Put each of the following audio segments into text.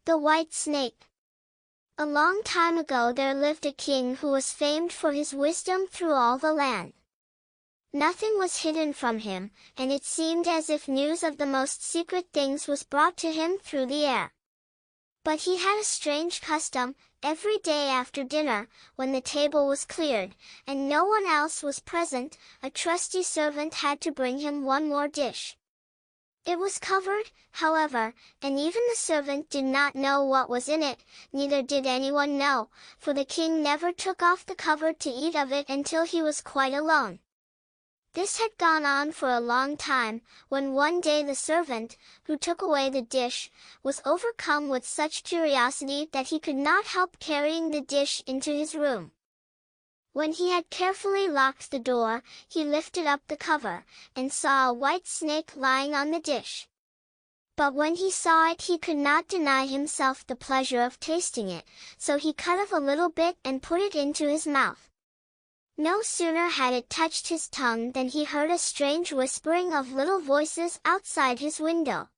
The White Snake. A long time ago there lived a king who was famed for his wisdom through all the land. Nothing was hidden from him, and it seemed as if news of the most secret things was brought to him through the air. But he had a strange custom. Every day after dinner, when the table was cleared, and no one else was present, a trusty servant had to bring him one more dish. It was covered, however, and even the servant did not know what was in it, neither did anyone know, for the king never took off the cover to eat of it until he was quite alone. This had gone on for a long time, when one day the servant, who took away the dish, was overcome with such curiosity that he could not help carrying the dish into his room. When he had carefully locked the door, he lifted up the cover, and saw a white snake lying on the dish. But when he saw it he could not deny himself the pleasure of tasting it, so he cut off a little bit and put it into his mouth. No sooner had it touched his tongue than he heard a strange whispering of little voices outside his window.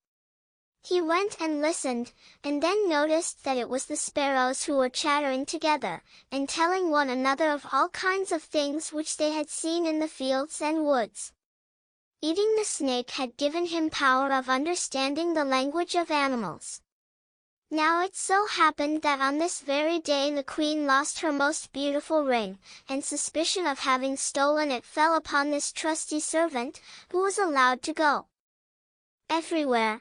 He went and listened, and then noticed that it was the sparrows who were chattering together, and telling one another of all kinds of things which they had seen in the fields and woods. Eating the snake had given him power of understanding the language of animals. Now it so happened that on this very day the queen lost her most beautiful ring, and suspicion of having stolen it fell upon this trusty servant, who was allowed to go everywhere.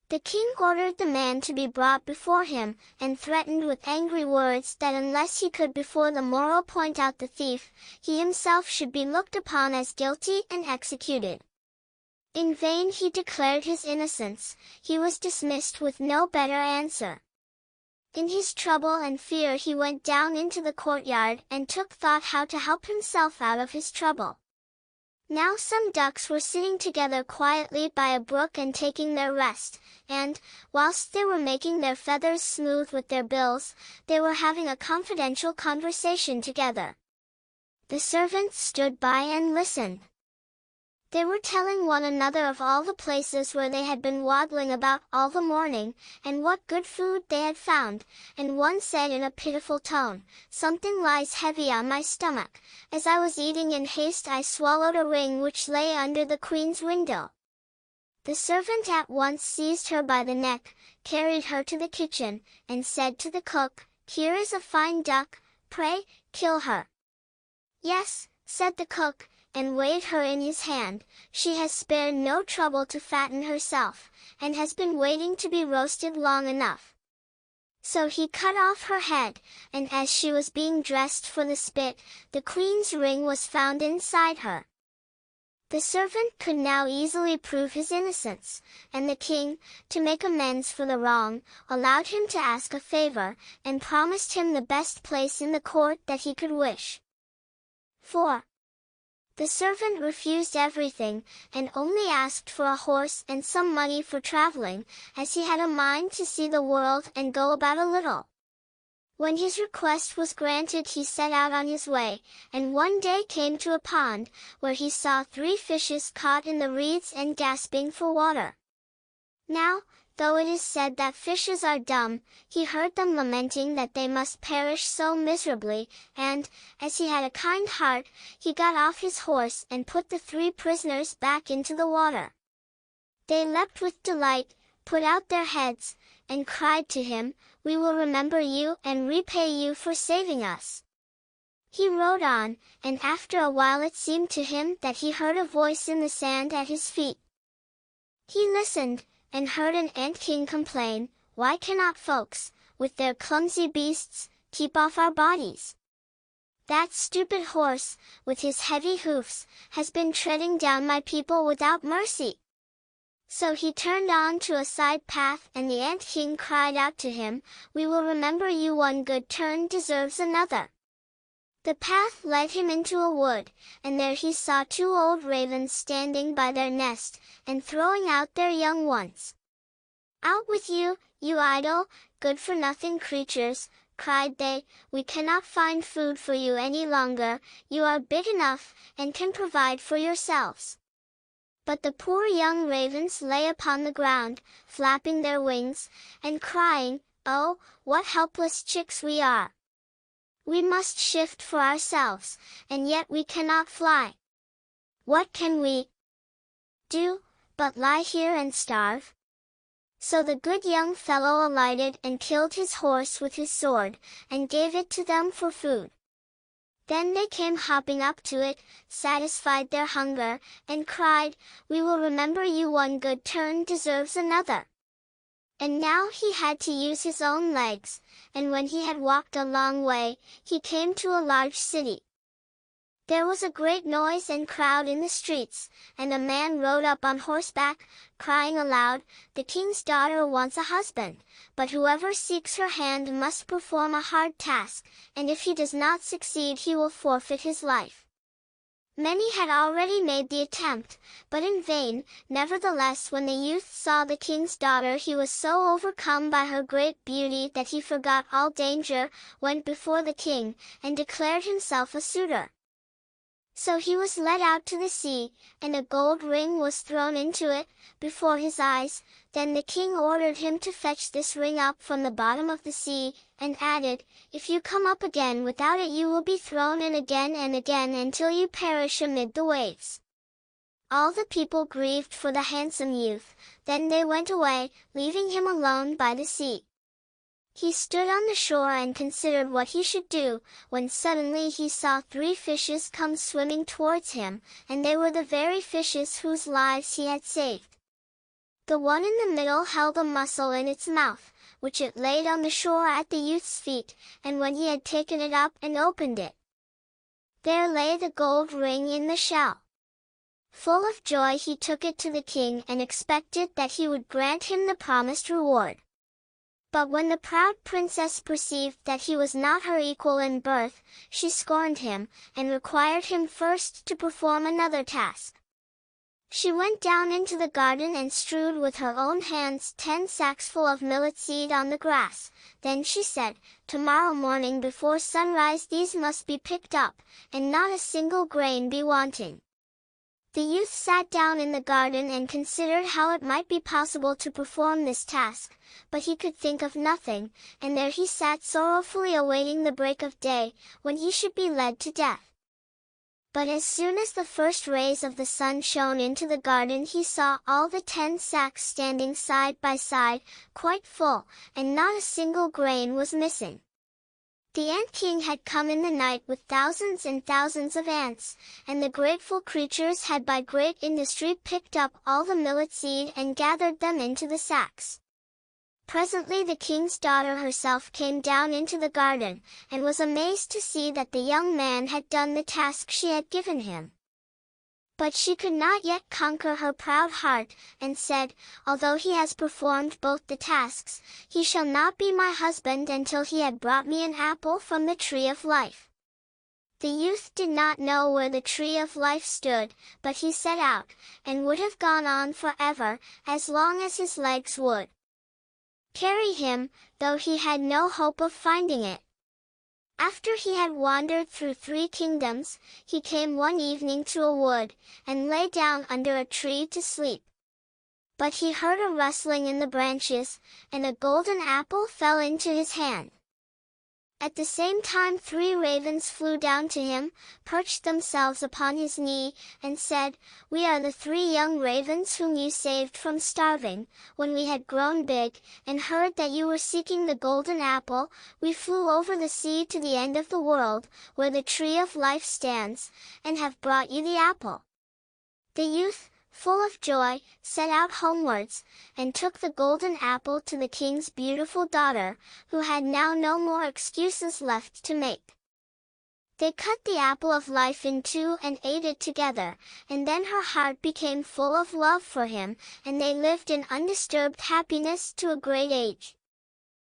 The king ordered the man to be brought before him, and threatened with angry words that unless he could before the morrow point out the thief, he himself should be looked upon as guilty and executed. In vain he declared his innocence. He was dismissed with no better answer. In his trouble and fear he went down into the courtyard and took thought how to help himself out of his trouble. Now some ducks were sitting together quietly by a brook and taking their rest, and, whilst they were making their feathers smooth with their bills, they were having a confidential conversation together. The servants stood by and listened. They were telling one another of all the places where they had been waddling about all the morning, and what good food they had found, and one said in a pitiful tone, "Something lies heavy on my stomach. As I was eating in haste I swallowed a ring which lay under the queen's window." The servant at once seized her by the neck, carried her to the kitchen, and said to the cook, "Here is a fine duck, pray, kill her." "Yes," said the cook, and weighed her in his hand. "She has spared no trouble to fatten herself, and has been waiting to be roasted long enough." So he cut off her head, and as she was being dressed for the spit, the queen's ring was found inside her. The servant could now easily prove his innocence, and the king, to make amends for the wrong, allowed him to ask a favor, and promised him the best place in the court that he could wish for. The servant refused everything, and only asked for a horse and some money for traveling, as he had a mind to see the world and go about a little. When his request was granted he set out on his way, and one day came to a pond, where he saw 3 fishes caught in the reeds and gasping for water. Now, though it is said that fishes are dumb, he heard them lamenting that they must perish so miserably, and, as he had a kind heart, he got off his horse and put the 3 prisoners back into the water. They leapt with delight, put out their heads, and cried to him, "We will remember you and repay you for saving us." He rode on, and after a while it seemed to him that he heard a voice in the sand at his feet. He listened, and heard an ant-king complain, "Why cannot folks, with their clumsy beasts, keep off our bodies? That stupid horse, with his heavy hoofs, has been treading down my people without mercy." So he turned on to a side path, and the ant-king cried out to him, "We will remember you. One good turn deserves another." The path led him into a wood, and there he saw 2 old ravens standing by their nest, and throwing out their young ones. "Out with you, you idle, good-for-nothing creatures," cried they, "we cannot find food for you any longer. You are big enough, and can provide for yourselves." But the poor young ravens lay upon the ground, flapping their wings, and crying, "Oh, what helpless chicks we are! We must shift for ourselves, and yet we cannot fly. What can we do, but lie here and starve?" So the good young fellow alighted and killed his horse with his sword, and gave it to them for food. Then they came hopping up to it, satisfied their hunger, and cried, "We will remember you, one good turn deserves another." And now he had to use his own legs, and when he had walked a long way, he came to a large city. There was a great noise and crowd in the streets, and a man rode up on horseback, crying aloud, "The king's daughter wants a husband, but whoever seeks her hand must perform a hard task, and if he does not succeed he will forfeit his life." Many had already made the attempt, but in vain. Nevertheless, when the youth saw the king's daughter, he was so overcome by her great beauty that he forgot all danger, went before the king, and declared himself a suitor. So he was led out to the sea, and a gold ring was thrown into it, before his eyes. Then the king ordered him to fetch this ring up from the bottom of the sea, and added, "If you come up again without it you will be thrown in again and again until you perish amid the waves." All the people grieved for the handsome youth, then they went away, leaving him alone by the sea. He stood on the shore and considered what he should do, when suddenly he saw 3 fishes come swimming towards him, and they were the very fishes whose lives he had saved. The one in the middle held a mussel in its mouth, which it laid on the shore at the youth's feet, and when he had taken it up and opened it, there lay the gold ring in the shell. Full of joy he took it to the king and expected that he would grant him the promised reward. But when the proud princess perceived that he was not her equal in birth, she scorned him, and required him first to perform another task. She went down into the garden and strewed with her own hands 10 sacks full of millet seed on the grass. Then she said, "Tomorrow morning before sunrise these must be picked up, and not a single grain be wanting." The youth sat down in the garden and considered how it might be possible to perform this task, but he could think of nothing, and there he sat sorrowfully awaiting the break of day, when he should be led to death. But as soon as the first rays of the sun shone into the garden he saw all the 10 sacks standing side by side, quite full, and not a single grain was missing. The Ant King had come in the night with thousands and thousands of ants, and the grateful creatures had by great industry picked up all the millet seed and gathered them into the sacks. Presently the king's daughter herself came down into the garden, and was amazed to see that the young man had done the task she had given him. But she could not yet conquer her proud heart, and said, "Although he has performed both the tasks, he shall not be my husband until he had brought me an apple from the tree of life." The youth did not know where the tree of life stood, but he set out, and would have gone on forever, as long as his legs would carry him, though he had no hope of finding it. After he had wandered through 3 kingdoms, he came one evening to a wood, and lay down under a tree to sleep. But he heard a rustling in the branches, and a golden apple fell into his hand. At the same time 3 ravens flew down to him, perched themselves upon his knee, and said, "We are the 3 young ravens whom you saved from starving. When we had grown big, and heard that you were seeking the golden apple, we flew over the sea to the end of the world, where the tree of life stands, and have brought you the apple." The youth, full of joy, set out homewards, and took the golden apple to the king's beautiful daughter, who had now no more excuses left to make. They cut the apple of life in 2 and ate it together, and then her heart became full of love for him, and they lived in undisturbed happiness to a great age.